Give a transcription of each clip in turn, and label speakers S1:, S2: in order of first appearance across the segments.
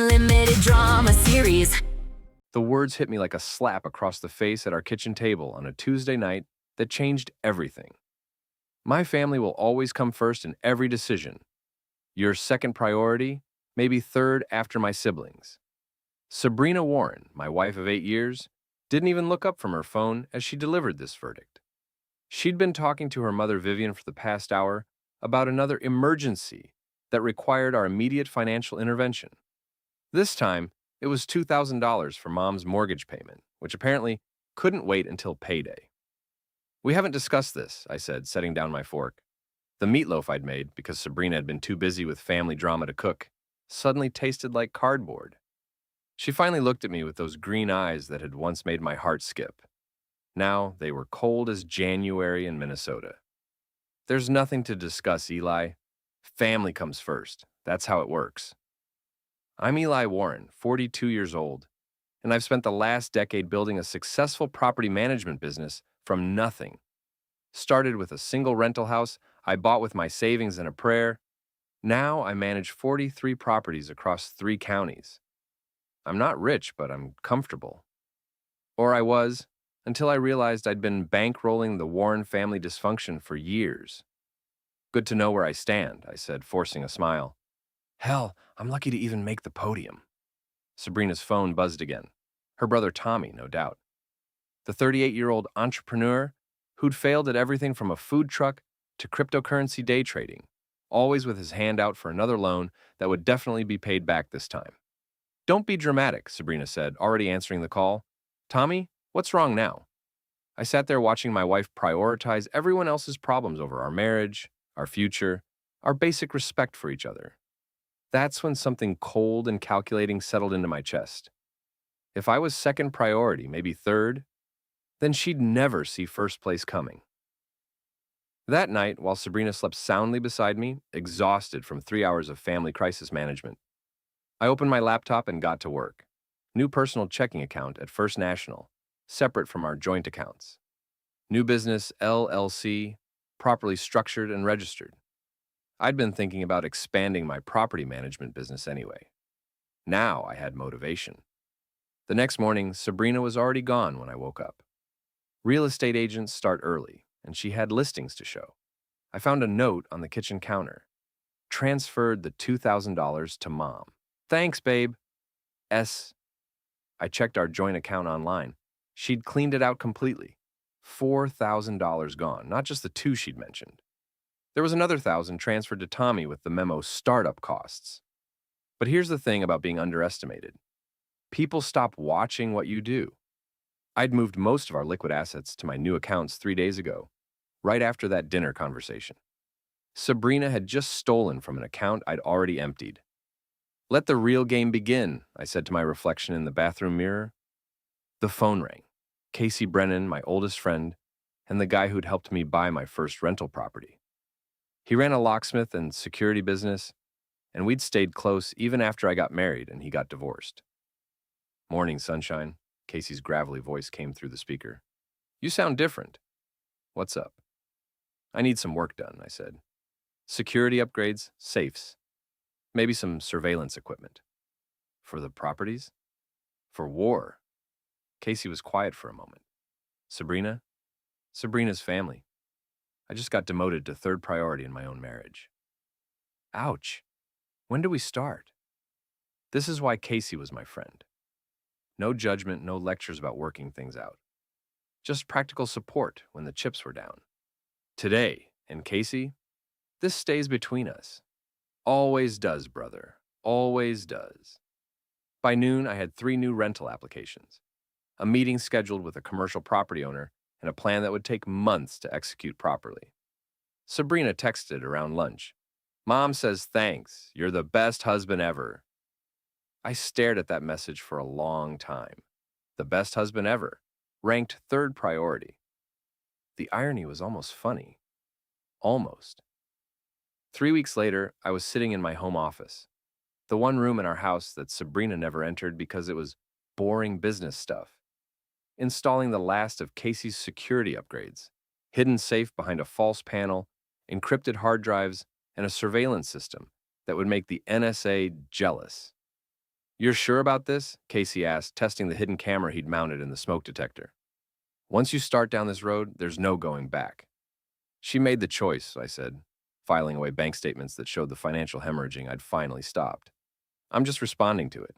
S1: unlimited drama series.
S2: The words hit me like a slap across the face at our kitchen table on a Tuesday night that changed everything. My family will always come first in every decision. Your second priority, maybe third after my siblings. Sabrina Warren, my wife of 8 years, didn't even look up from her phone as she delivered this verdict. She'd been talking to her mother Vivian for the past hour about another emergency that required our immediate financial intervention. This time, it was $2,000 for Mom's mortgage payment, which apparently couldn't wait until payday. "We haven't discussed this," I said, setting down my fork. The meatloaf I'd made, because Sabrina had been too busy with family drama to cook, suddenly tasted like cardboard. She finally looked at me with those green eyes that had once made my heart skip. Now they were cold as January in Minnesota. "There's nothing to discuss, Eli. Family comes first. That's how it works." I'm Eli Warren, 42 years old, and I've spent the last decade building a successful property management business from nothing. Started with a single rental house I bought with my savings and a prayer. Now I manage 43 properties across 3 counties. I'm not rich, but I'm comfortable. Or I was, until I realized I'd been bankrolling the Warren family dysfunction for years. "Good to know where I stand," I said, forcing a smile. "Hell, I'm lucky to even make the podium." Sabrina's phone buzzed again. Her brother Tommy, no doubt. The 38-year-old entrepreneur who'd failed at everything from a food truck to cryptocurrency day trading, always with his hand out for another loan that would definitely be paid back this time. "Don't be dramatic," Sabrina said, already answering the call. "Tommy, what's wrong now?" I sat there watching my wife prioritize everyone else's problems over our marriage, our future, our basic respect for each other. That's when something cold and calculating settled into my chest. If I was second priority, maybe third, then she'd never see first place coming. That night, while Sabrina slept soundly beside me, exhausted from 3 hours of family crisis management, I opened my laptop and got to work. New personal checking account at First National, separate from our joint accounts. New business LLC, properly structured and registered. I'd been thinking about expanding my property management business anyway. Now I had motivation. The next morning, Sabrina was already gone when I woke up. Real estate agents start early, and she had listings to show. I found a note on the kitchen counter. Transferred the $2,000 to Mom. "Thanks, babe." S. I checked our joint account online. She'd cleaned it out completely. $4,000 gone, not just the 2 she'd mentioned. There was another 1,000 transferred to Tommy with the memo startup costs. But here's the thing about being underestimated. People stop watching what you do. I'd moved most of our liquid assets to my new accounts 3 days ago, right after that dinner conversation. Sabrina had just stolen from an account I'd already emptied. "Let the real game begin," I said to my reflection in the bathroom mirror. The phone rang. Casey Brennan, my oldest friend, and the guy who'd helped me buy my first rental property. He ran a locksmith and security business, and we'd stayed close even after I got married and he got divorced. "Morning, sunshine." Casey's gravelly voice came through the speaker. "You sound different. What's up?" "I need some work done," I said. "Security upgrades, safes, maybe some surveillance equipment." "For the properties?" "For war." Casey was quiet for a moment. "Sabrina?" "Sabrina's family. I just got demoted to third priority in my own marriage." Ouch. When do we start? This is why Casey was my friend. No judgment, no lectures about working things out. Just practical support when the chips were down. Today, and Casey, this stays between us. Always does, brother. Always does. By noon, I had 3 new rental applications, a meeting scheduled with a commercial property owner, and a plan that would take months to execute properly. Sabrina texted around lunch. "Mom says thanks. You're the best husband ever." I stared at that message for a long time. The best husband ever, ranked third priority. The irony was almost funny. Almost. 3 weeks later, I was sitting in my home office, the one room in our house that Sabrina never entered because it was boring business stuff, installing the last of Casey's security upgrades, hidden safe behind a false panel, encrypted hard drives, and a surveillance system that would make the NSA jealous. You're sure about this? Casey asked, testing the hidden camera he'd mounted in the smoke detector. Once you start down this road, there's no going back. She made the choice, I said, filing away bank statements that showed the financial hemorrhaging I'd finally stopped. I'm just responding to it.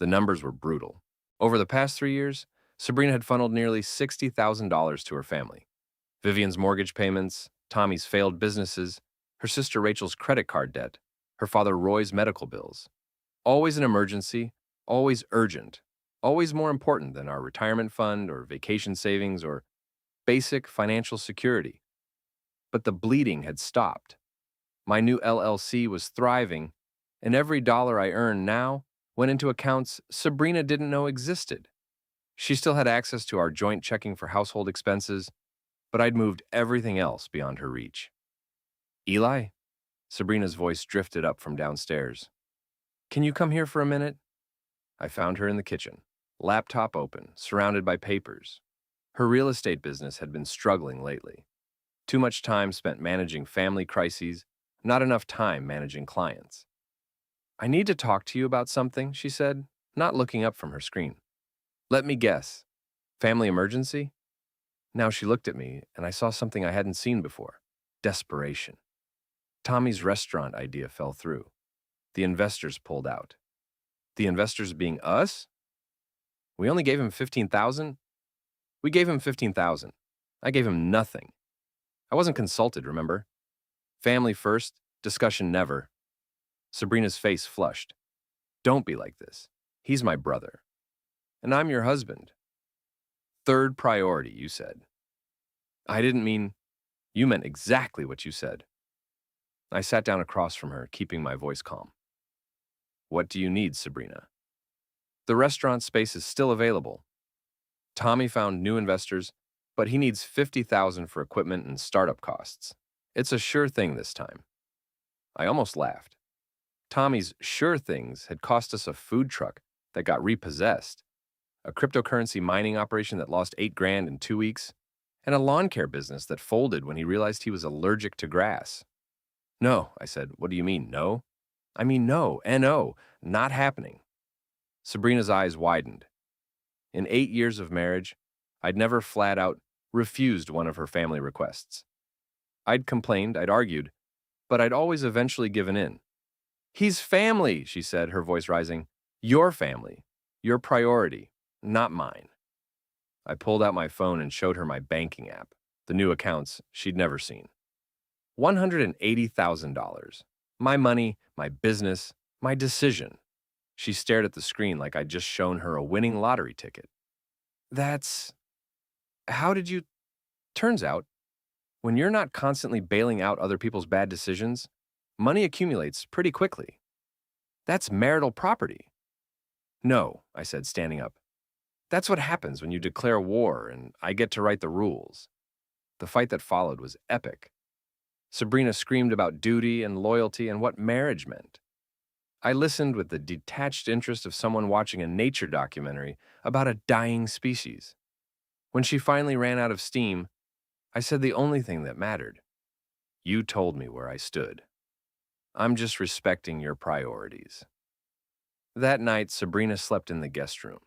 S2: The numbers were brutal. Over the past 3 years, Sabrina had funneled nearly $60,000 to her family. Vivian's mortgage payments, Tommy's failed businesses, her sister Rachel's credit card debt, her father Roy's medical bills. Always an emergency, always urgent, always more important than our retirement fund or vacation savings or basic financial security. But the bleeding had stopped. My new LLC was thriving, and every dollar I earned now went into accounts Sabrina didn't know existed. She still had access to our joint checking for household expenses, but I'd moved everything else beyond her reach. Eli? Sabrina's voice drifted up from downstairs. Can you come here for a minute? I found her in the kitchen, laptop open, surrounded by papers. Her real estate business had been struggling lately. Too much time spent managing family crises, not enough time managing clients. I need to talk to you about something, she said, not looking up from her screen. Let me guess. Family emergency? Now she looked at me, and I saw something I hadn't seen before. Desperation. Tommy's restaurant idea fell through. The investors pulled out. The investors being us? We only gave him $15,000? We gave him $15,000. I gave him nothing. I wasn't consulted, remember? Family first, discussion never. Sabrina's face flushed. Don't be like this. He's my brother. And I'm your husband. Third priority, you said. I didn't mean... You meant exactly what you said. I sat down across from her, keeping my voice calm. What do you need, Sabrina? The restaurant space is still available. Tommy found new investors, but he needs $50,000 for equipment and startup costs. It's a sure thing this time. I almost laughed. Tommy's sure things had cost us a food truck that got repossessed, a cryptocurrency mining operation that lost $8,000 in 2 weeks, and a lawn care business that folded when he realized he was allergic to grass. No, I said. What do you mean, no? I mean, no, N-O, not happening. Sabrina's eyes widened. In 8 years of marriage, I'd never flat out refused one of her family requests. I'd complained, I'd argued, but I'd always eventually given in. He's family, she said, her voice rising. Your family, your priority, not mine. I pulled out my phone and showed her my banking app, the new accounts she'd never seen. $180,000. My money, my business, my decision. She stared at the screen like I'd just shown her a winning lottery ticket. How did you... Turns out, when you're not constantly bailing out other people's bad decisions, money accumulates pretty quickly. That's marital property. No, I said, standing up. That's what happens when you declare war and I get to write the rules. The fight that followed was epic. Sabrina screamed about duty and loyalty and what marriage meant. I listened with the detached interest of someone watching a nature documentary about a dying species. When she finally ran out of steam, I said the only thing that mattered. You told me where I stood. I'm just respecting your priorities. That night, Sabrina slept in the guest room.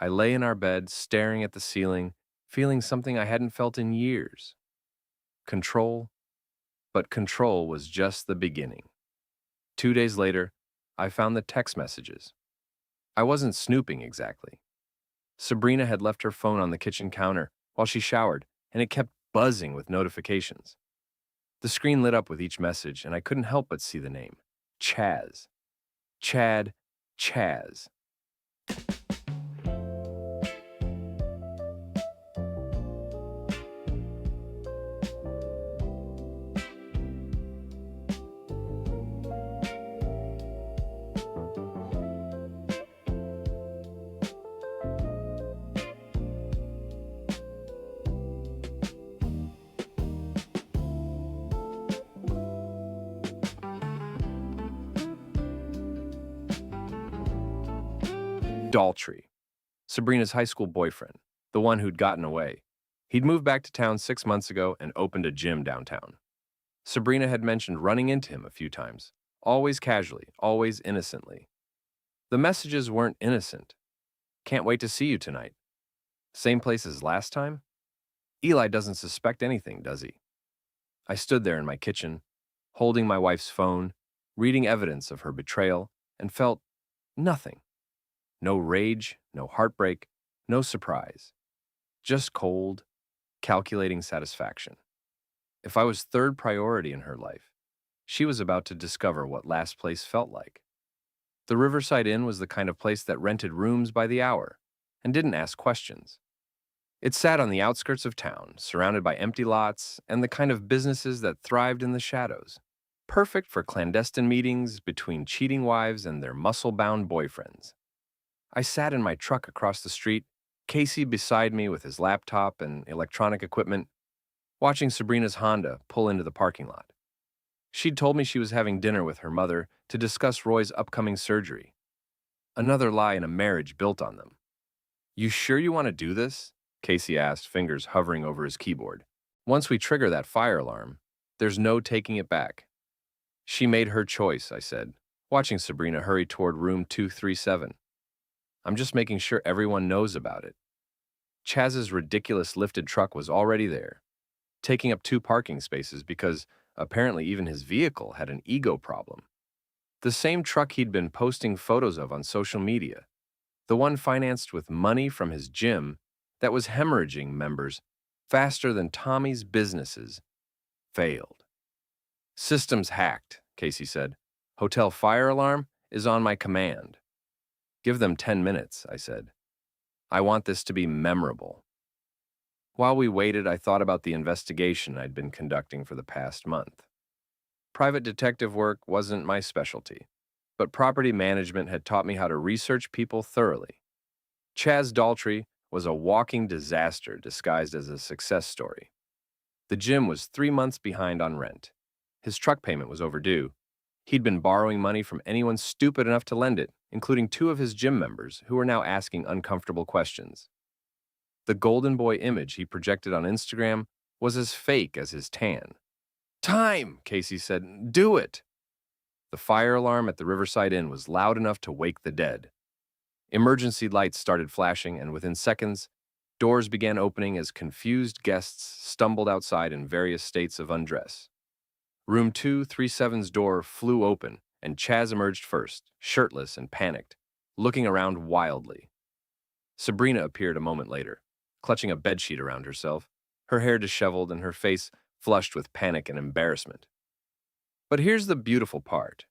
S2: I lay in our bed, staring at the ceiling, feeling something I hadn't felt in years. Control. But control was just the beginning. 2 days later, I found the text messages. I wasn't snooping exactly. Sabrina had left her phone on the kitchen counter while she showered, and it kept buzzing with notifications. The screen lit up with each message, and I couldn't help but see the name. Chaz. Chad. Chaz. Daltrey, Sabrina's high school boyfriend, the one who'd gotten away. He'd moved back to town 6 months ago and opened a gym downtown. Sabrina had mentioned running into him a few times, always casually, always innocently. The messages weren't innocent. Can't wait to see you tonight. Same place as last time? Eli doesn't suspect anything, does he? I stood there in my kitchen, holding my wife's phone, reading evidence of her betrayal, and felt nothing. No rage, no heartbreak, no surprise. Just cold, calculating satisfaction. If I was third priority in her life, she was about to discover what last place felt like. The Riverside Inn was the kind of place that rented rooms by the hour and didn't ask questions. It sat on the outskirts of town, surrounded by empty lots and the kind of businesses that thrived in the shadows. Perfect for clandestine meetings between cheating wives and their muscle-bound boyfriends. I sat in my truck across the street, Casey beside me with his laptop and electronic equipment, watching Sabrina's Honda pull into the parking lot. She'd told me she was having dinner with her mother to discuss Roy's upcoming surgery. Another lie in a marriage built on them. "You sure you want to do this?" Casey asked, fingers hovering over his keyboard. "Once we trigger that fire alarm, there's no taking it back." "She made her choice," I said, watching Sabrina hurry toward room 237. "I'm just making sure everyone knows about it." Chaz's ridiculous lifted truck was already there, taking up 2 parking spaces because apparently even his vehicle had an ego problem. The same truck he'd been posting photos of on social media, the one financed with money from his gym that was hemorrhaging members faster than Tommy's businesses, failed. "Systems hacked," Casey said. "Hotel fire alarm is on my command." "Give them 10 minutes," I said. "I want this to be memorable." While we waited, I thought about the investigation I'd been conducting for the past month. Private detective work wasn't my specialty, but property management had taught me how to research people thoroughly. Chaz Daltrey was a walking disaster disguised as a success story. The gym was 3 months behind on rent. His truck payment was overdue. He'd been borrowing money from anyone stupid enough to lend it, including 2 of his gym members who were now asking uncomfortable questions. The golden boy image he projected on Instagram was as fake as his tan. "Time," Casey said. "Do it." The fire alarm at the Riverside Inn was loud enough to wake the dead. Emergency lights started flashing, and within seconds, doors began opening as confused guests stumbled outside in various states of undress. Room 237's door flew open, and Chaz emerged first, shirtless and panicked, looking around wildly. Sabrina appeared a moment later, clutching a bedsheet around herself, her hair disheveled and her face flushed with panic and embarrassment. But here's the beautiful part.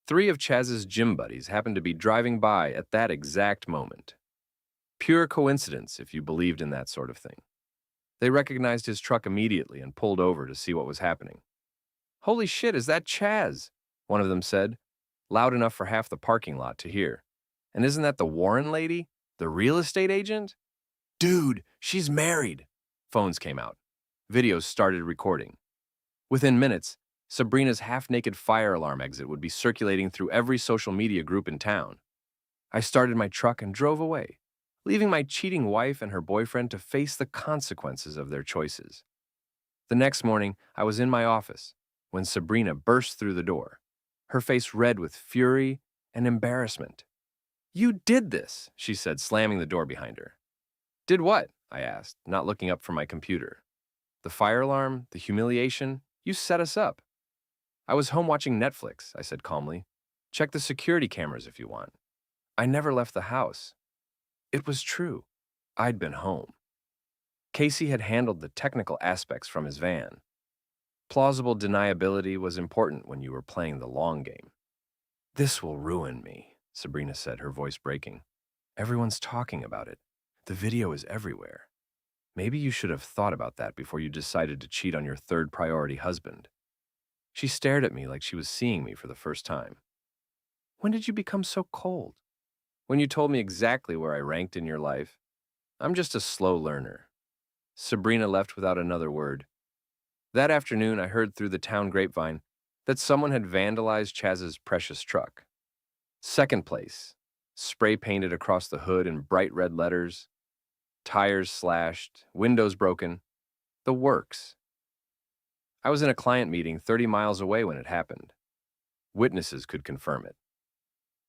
S2: 3 of Chaz's gym buddies happened to be driving by at that exact moment. Pure coincidence, if you believed in that sort of thing. They recognized his truck immediately and pulled over to see what was happening. "Holy shit, is that Chaz?" one of them said, loud enough for half the parking lot to hear. "And isn't that the Warren lady? The real estate agent?" "Dude, she's married." Phones came out. Videos started recording. Within minutes, Sabrina's half-naked fire alarm exit would be circulating through every social media group in town. I started my truck and drove away, leaving my cheating wife and her boyfriend to face the consequences of their choices. The next morning, I was in my office when Sabrina burst through the door, her face red with fury and embarrassment. "You did this," she said, slamming the door behind her. "Did what?" I asked, not looking up from my computer. "The fire alarm, the humiliation, you set us up." "I was home watching Netflix," I said calmly. "Check the security cameras if you want." I never left the house. It was true. I'd been home. Casey had handled the technical aspects from his van. Plausible deniability was important when you were playing the long game. "This will ruin me," Sabrina said, her voice breaking. "Everyone's talking about it. The video is everywhere. Maybe you should have thought about that before you decided to cheat on your third priority husband." She stared at me like she was seeing me for the first time. "When did you become so cold?" "When you told me exactly where I ranked in your life. I'm just a slow learner." Sabrina left without another word. That afternoon, I heard through the town grapevine that someone had vandalized Chaz's precious truck. "Second place," spray painted across the hood in bright red letters, tires slashed, windows broken, the works. I was in a client meeting 30 miles away when it happened. Witnesses could confirm it.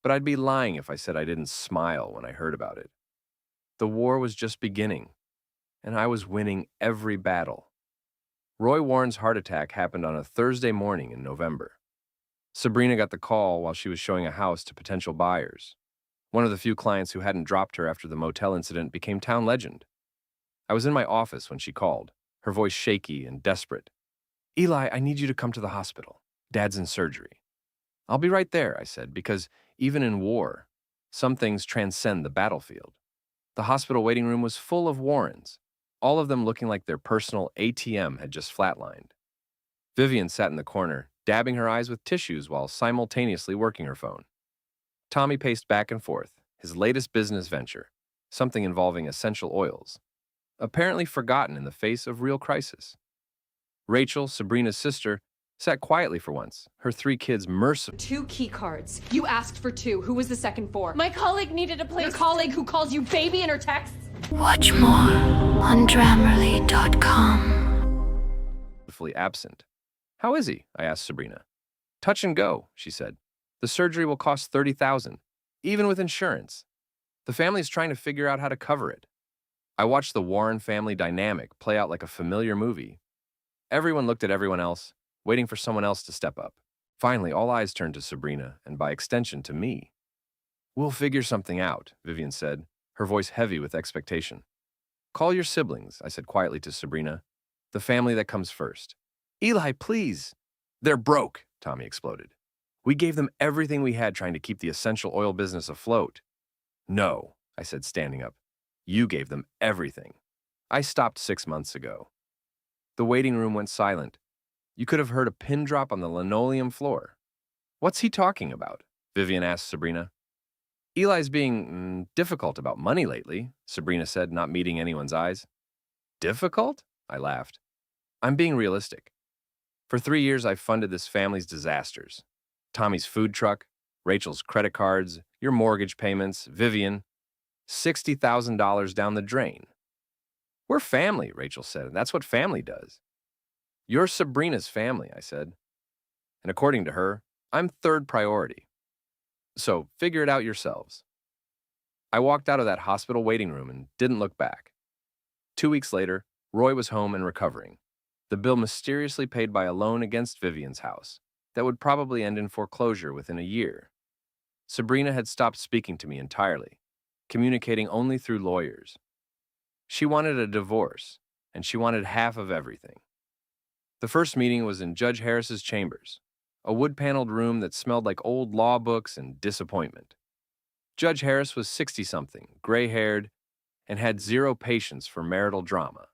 S2: but I'd be lying if I said I didn't smile when I heard about it. The war was just beginning, and I was winning every battle. Roy Warren's heart attack happened on a Thursday morning in November. Sabrina got the call while she was showing a house to potential buyers. One of the few clients who hadn't dropped her after the motel incident became town legend. I was in my office when she called, her voice shaky and desperate. "Eli, I need you to come to the hospital. Dad's in surgery." "I'll be right there," I said, because even in war, some things transcend the battlefield. The hospital waiting room was full of Warrens, all of them looking like their personal ATM had just flatlined. Vivian sat in the corner, dabbing her eyes with tissues while simultaneously working her phone. Tommy paced back and forth, his latest business venture, something involving essential oils, apparently forgotten in the face of real crisis. Rachel, Sabrina's sister, sat quietly for once, her 3 kids mercifully.
S3: 2 key cards. You asked for 2. Who was the second for?
S4: My colleague needed a place.
S3: Your colleague who calls you baby in her texts?
S1: Watch more on Grammarly.com.
S2: Absent. "How is he?" I asked Sabrina. "Touch and go," she said. "The surgery will cost $30,000, even with insurance. The family's trying to figure out how to cover it." I watched the Warren family dynamic play out like a familiar movie. Everyone looked at everyone else, waiting for someone else to step up. Finally, all eyes turned to Sabrina, and by extension to me. "We'll figure something out," Vivian said, her voice heavy with expectation. "Call your siblings," I said quietly to Sabrina. "The family that comes first." "Eli, please." "They're broke," Tommy exploded. "We gave them everything we had trying to keep the essential oil business afloat." "No," I said, standing up. "You gave them everything. I stopped 6 months ago." The waiting room went silent. You could have heard a pin drop on the linoleum floor. "What's he talking about?" Vivian asked Sabrina. "Eli's being difficult about money lately," Sabrina said, not meeting anyone's eyes. "Difficult?" I laughed. "I'm being realistic. For 3 years, I've funded this family's disasters. Tommy's food truck, Rachel's credit cards, your mortgage payments, Vivian. $60,000 down the drain." "We're family," Rachel said, and that's what family does. "You're Sabrina's family," I said. "And according to her, I'm third priority. So figure it out yourselves." I walked out of that hospital waiting room and didn't look back. 2 weeks later, Roy was home and recovering. The bill mysteriously paid by a loan against Vivian's house that would probably end in foreclosure within a year. Sabrina had stopped speaking to me entirely, communicating only through lawyers. She wanted a divorce, and she wanted half of everything. The first meeting was in Judge Harris's chambers, a wood-paneled room that smelled like old law books and disappointment. Judge Harris was 60-something, gray-haired, and had zero patience for marital drama.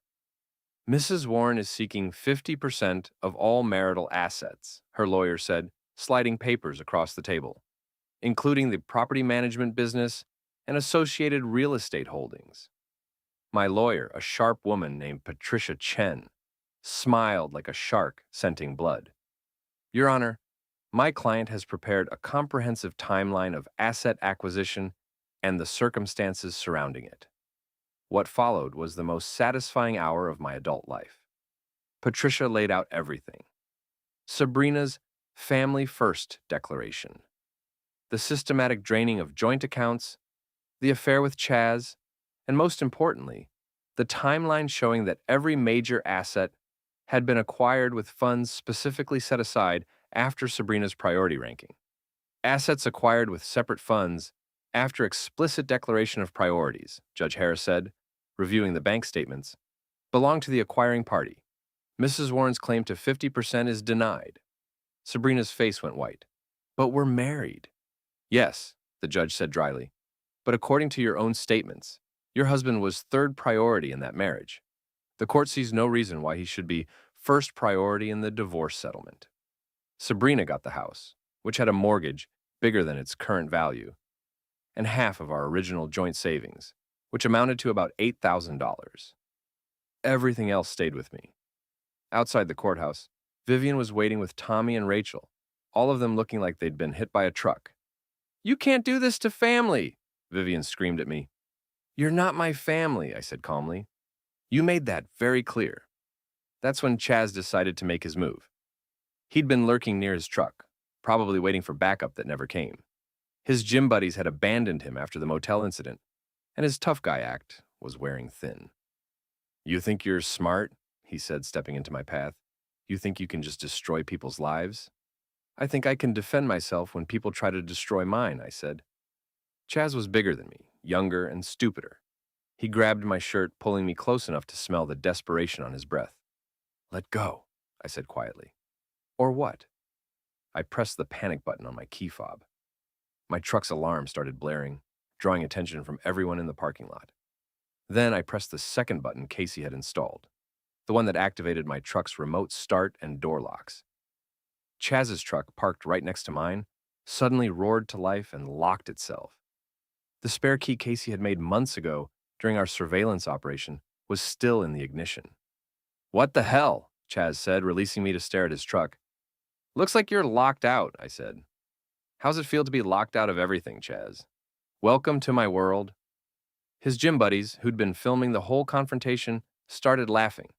S2: "Mrs. Warren is seeking 50% of all marital assets," her lawyer said, sliding papers across the table, "including the property management business and associated real estate holdings." My lawyer, a sharp woman named Patricia Chen, smiled like a shark scenting blood. "Your Honor, my client has prepared a comprehensive timeline of asset acquisition and the circumstances surrounding it." What followed was the most satisfying hour of my adult life. Patricia laid out everything. Sabrina's Family First Declaration, the systematic draining of joint accounts, the affair with Chaz, and most importantly, the timeline showing that every major asset had been acquired with funds specifically set aside after Sabrina's priority ranking. Assets acquired with separate funds after explicit declaration of priorities, Judge Harris said, reviewing the bank statements, belong to the acquiring party. Mrs. Warren's claim to 50% is denied. Sabrina's face went white. "But we're married." "Yes," the judge said dryly, "but according to your own statements, your husband was third priority in that marriage. The court sees no reason why he should be first priority in the divorce settlement." Sabrina got the house, which had a mortgage bigger than its current value, and half of our original joint savings, which amounted to about $8,000. Everything else stayed with me. Outside the courthouse, Vivian was waiting with Tommy and Rachel, all of them looking like they'd been hit by a truck. "You can't do this to family," Vivian screamed at me. "You're not my family," I said calmly. "You made that very clear." That's when Chaz decided to make his move. He'd been lurking near his truck, probably waiting for backup that never came. His gym buddies had abandoned him after the motel incident, and his tough guy act was wearing thin. "You think you're smart?" he said, stepping into my path. "You think you can just destroy people's lives?" "I think I can defend myself when people try to destroy mine," I said. Chaz was bigger than me, younger and stupider. He grabbed my shirt, pulling me close enough to smell the desperation on his breath. "Let go," I said quietly. "Or what?" I pressed the panic button on my key fob. My truck's alarm started blaring, drawing attention from everyone in the parking lot. Then I pressed the second button Casey had installed, the one that activated my truck's remote start and door locks. Chaz's truck, parked right next to mine, suddenly roared to life and locked itself. The spare key Casey had made months ago during our surveillance operation was still in the ignition. "What the hell?" Chaz said, releasing me to stare at his truck. "Looks like you're locked out," I said. "How's it feel to be locked out of everything, Chaz? Welcome to my world." His gym buddies, who'd been filming the whole confrontation, started laughing.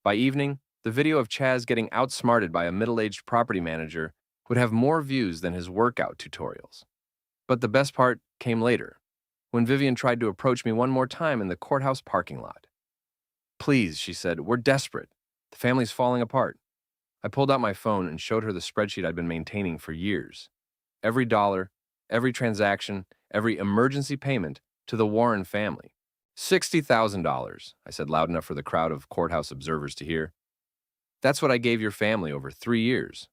S2: By evening, the video of Chaz getting outsmarted by a middle-aged property manager would have more views than his workout tutorials. But the best part came later, when Vivian tried to approach me one more time in the courthouse parking lot. "Please," she said, "we're desperate. The family's falling apart." I pulled out my phone and showed her the spreadsheet I'd been maintaining for years. Every dollar, every transaction, every emergency payment to the Warren family. $60,000, I said loud enough for the crowd of courthouse observers to hear. "That's what I gave your family over 3 years.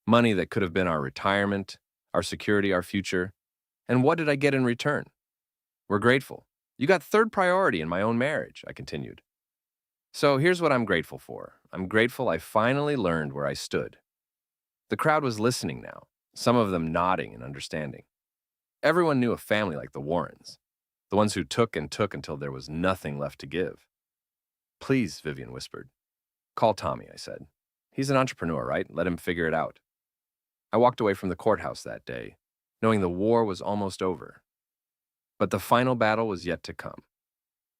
S2: Money that could have been our retirement, our security, our future. And what did I get in return? We're grateful. You got third priority in my own marriage," I continued. "So here's what I'm grateful for. I'm grateful I finally learned where I stood." The crowd was listening now, some of them nodding and understanding. Everyone knew a family like the Warrens, the ones who took and took until there was nothing left to give. "Please," Vivian whispered. "Call Tommy," I said. "He's an entrepreneur, right? Let him figure it out." I walked away from the courthouse that day, knowing the war was almost over. But the final battle was yet to come.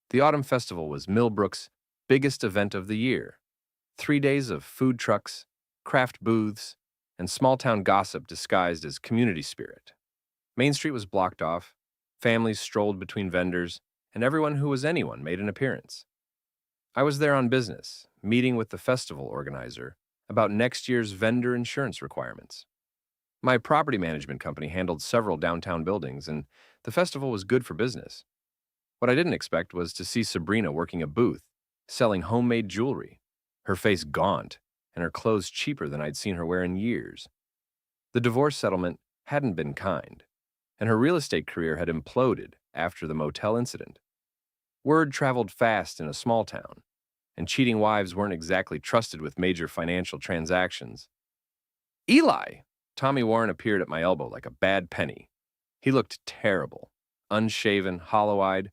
S2: The Autumn Festival was Millbrook's biggest event of the year. 3 days of food trucks, craft booths, and small-town gossip disguised as community spirit. Main Street was blocked off, families strolled between vendors, and everyone who was anyone made an appearance. I was there on business, meeting with the festival organizer about next year's vendor insurance requirements. My property management company handled several downtown buildings, and the festival was good for business. What I didn't expect was to see Sabrina working a booth, selling homemade jewelry, her face gaunt and her clothes cheaper than I'd seen her wear in years. The divorce settlement hadn't been kind, and her real estate career had imploded after the motel incident. Word traveled fast in a small town, and cheating wives weren't exactly trusted with major financial transactions. "Eli!" Tommy Warren appeared at my elbow like a bad penny. He looked terrible, unshaven, hollow-eyed,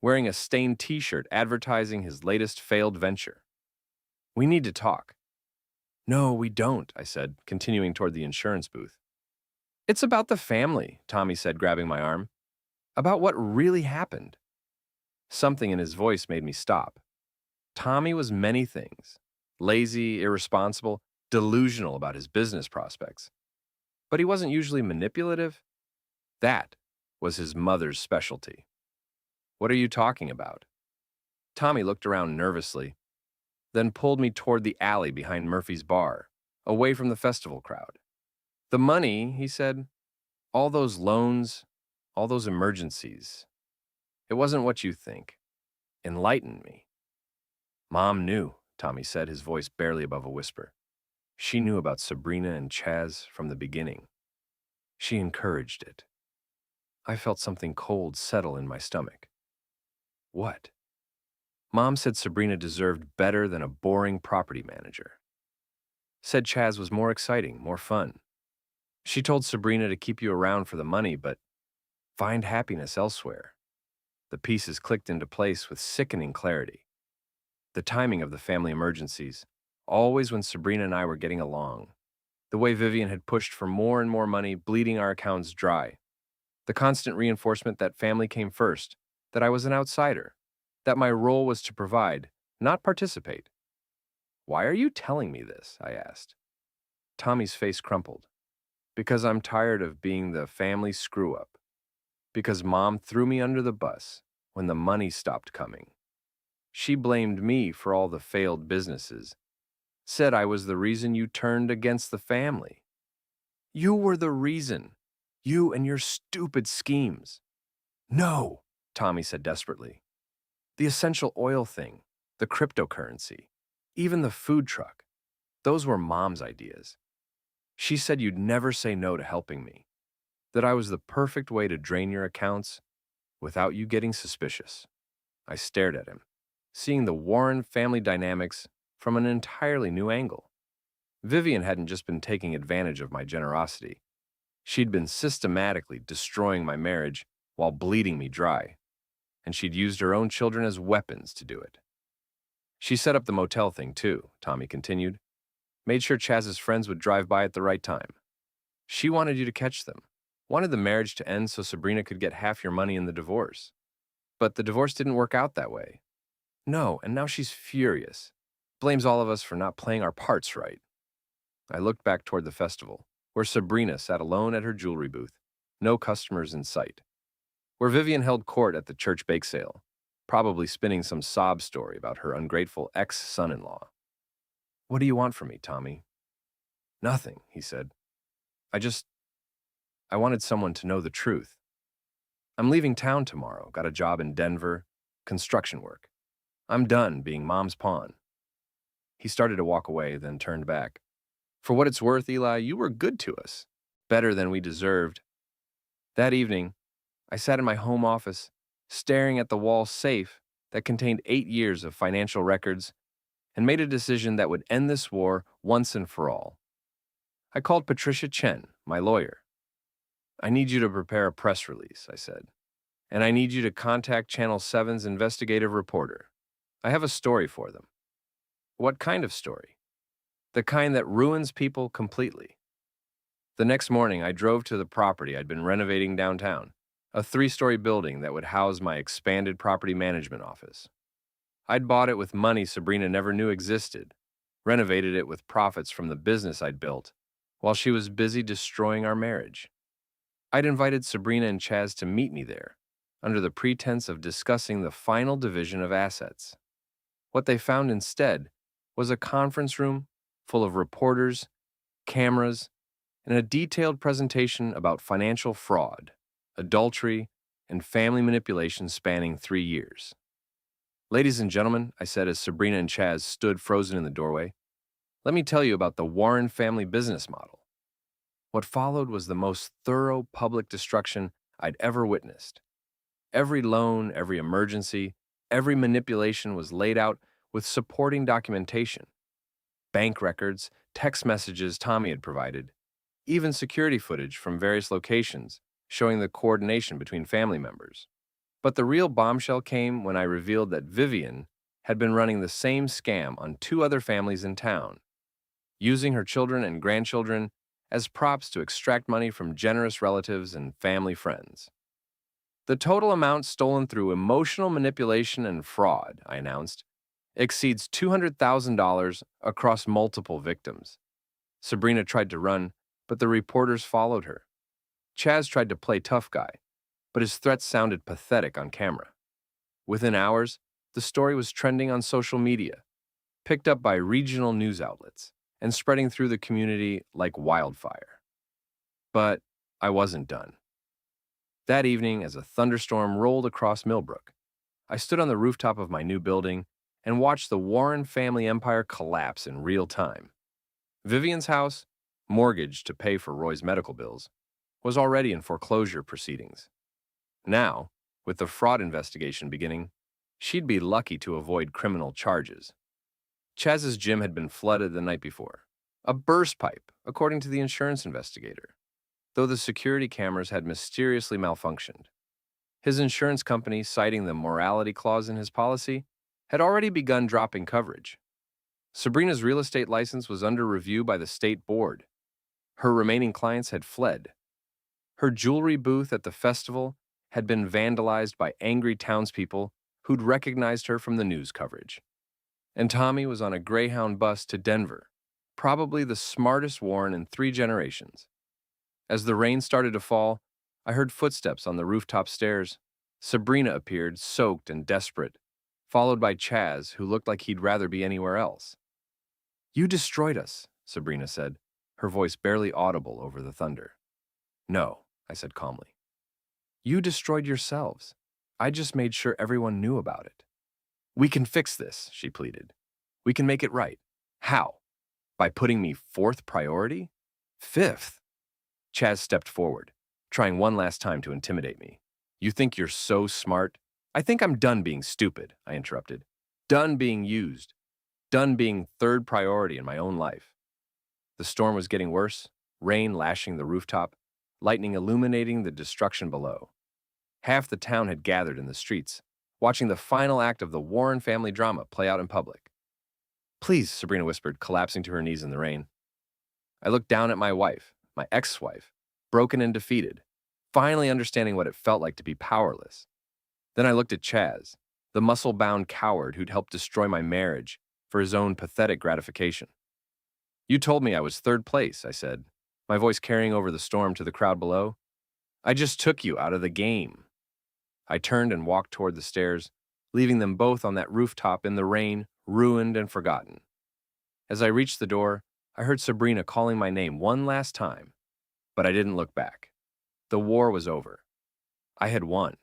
S2: wearing a stained t-shirt advertising his latest failed venture. "We need to talk." "No, we don't," I said, continuing toward the insurance booth. "It's about the family," Tommy said, grabbing my arm. "About what really happened." Something in his voice made me stop. Tommy was many things: lazy, irresponsible, delusional about his business prospects. But he wasn't usually manipulative. That was his mother's specialty. "What are you talking about?" Tommy looked around nervously, then pulled me toward the alley behind Murphy's bar, away from the festival crowd. "The money," he said, "all those loans, all those emergencies. It wasn't what you think. Enlighten me." "Mom knew," Tommy said, his voice barely above a whisper. "She knew about Sabrina and Chaz from the beginning. She encouraged it." I felt something cold settle in my stomach. "What?" "Mom said Sabrina deserved better than a boring property manager. Said Chaz was more exciting, more fun. She told Sabrina to keep you around for the money, but find happiness elsewhere." The pieces clicked into place with sickening clarity. The timing of the family emergencies, always when Sabrina and I were getting along. The way Vivian had pushed for more and more money, bleeding our accounts dry. The constant reinforcement that family came first, that I was an outsider, that my role was to provide, not participate. "Why are you telling me this?" I asked. Tommy's face crumpled. Because I'm tired of being the family screw-up. Because Mom threw me under the bus when the money stopped coming. She blamed me for all the failed businesses, said I was the reason you turned against the family. You were the reason. You and your stupid schemes. No, Tommy said desperately. The essential oil thing, the cryptocurrency, even the food truck, those were Mom's ideas. She said you'd never say no to helping me, that I was the perfect way to drain your accounts without you getting suspicious. I stared at him, seeing the Warren family dynamics from an entirely new angle. Vivian hadn't just been taking advantage of my generosity. She'd been systematically destroying my marriage while bleeding me dry, and she'd used her own children as weapons to do it. She set up the motel thing too, Tommy continued. Made sure Chaz's friends would drive by at the right time. She wanted you to catch them, wanted the marriage to end so Sabrina could get half your money in the divorce. But the divorce didn't work out that way. No, and now she's furious. Blames all of us for not playing our parts right. I looked back toward the festival, where Sabrina sat alone at her jewelry booth, no customers in sight. Where Vivian held court at the church bake sale, probably spinning some sob story about her ungrateful ex-son-in-law. What do you want from me, Tommy? Nothing, he said. I wanted someone to know the truth. I'm leaving town tomorrow, got a job in Denver, construction work. I'm done being Mom's pawn. He started to walk away, then turned back. For what it's worth, Eli, you were good to us. Better than we deserved. That evening, I sat in my home office, staring at the wall safe that contained 8 years of financial records, and made a decision that would end this war once and for all. I called Patricia Chen, my lawyer. I need you to prepare a press release, I said, and I need you to contact Channel 7's investigative reporter. I have a story for them. What kind of story? The kind that ruins people completely. The next morning, I drove to the property I'd been renovating downtown, a 3-story building that would house my expanded property management office. I'd bought it with money Sabrina never knew existed, renovated it with profits from the business I'd built, while she was busy destroying our marriage. I'd invited Sabrina and Chaz to meet me there, under the pretense of discussing the final division of assets. What they found instead was a conference room full of reporters, cameras, and a detailed presentation about financial fraud, adultery, and family manipulation spanning 3 years. Ladies and gentlemen, I said as Sabrina and Chaz stood frozen in the doorway, let me tell you about the Warren family business model. What followed was the most thorough public destruction I'd ever witnessed. Every loan, every emergency, every manipulation was laid out with supporting documentation. Bank records, text messages Tommy had provided, even security footage from various locations showing the coordination between family members. But the real bombshell came when I revealed that Vivian had been running the same scam on 2 other families in town, using her children and grandchildren as props to extract money from generous relatives and family friends. The total amount stolen through emotional manipulation and fraud, I announced, exceeds $200,000 across multiple victims. Sabrina tried to run, but the reporters followed her. Chaz tried to play tough guy, but his threats sounded pathetic on camera. Within hours, the story was trending on social media, picked up by regional news outlets, and spreading through the community like wildfire. But I wasn't done. That evening, as a thunderstorm rolled across Millbrook, I stood on the rooftop of my new building and watched the Warren family empire collapse in real time. Vivian's house, mortgaged to pay for Roy's medical bills, was already in foreclosure proceedings. Now, with the fraud investigation beginning, she'd be lucky to avoid criminal charges. Chaz's gym had been flooded the night before. A burst pipe, according to the insurance investigator, though the security cameras had mysteriously malfunctioned. His insurance company, citing the morality clause in his policy, had already begun dropping coverage. Sabrina's real estate license was under review by the state board. Her remaining clients had fled. Her jewelry booth at the festival had been vandalized by angry townspeople who'd recognized her from the news coverage. And Tommy was on a Greyhound bus to Denver, probably the smartest Warren in 3 generations. As the rain started to fall, I heard footsteps on the rooftop stairs. Sabrina appeared, soaked and desperate, followed by Chaz, who looked like he'd rather be anywhere else. "You destroyed us," Sabrina said, her voice barely audible over the thunder. "No," I said calmly. "You destroyed yourselves. I just made sure everyone knew about it." "We can fix this," she pleaded. "We can make it right." "How? By putting me fourth priority? Fifth?" Chaz stepped forward, trying one last time to intimidate me. "You think you're so smart?" "I think I'm done being stupid," I interrupted. "Done being used. Done being third priority in my own life." The storm was getting worse, rain lashing the rooftop, lightning illuminating the destruction below. Half the town had gathered in the streets, watching the final act of the Warren family drama play out in public. "Please," Sabrina whispered, collapsing to her knees in the rain. I looked down at my wife, my ex-wife, broken and defeated, finally understanding what it felt like to be powerless. Then I looked at Chaz, the muscle-bound coward who'd helped destroy my marriage for his own pathetic gratification. "You told me I was third place," I said, my voice carrying over the storm to the crowd below. "I just took you out of the game." I turned and walked toward the stairs, leaving them both on that rooftop in the rain, ruined and forgotten. As I reached the door, I heard Sabrina calling my name one last time, but I didn't look back. The war was over. I had won.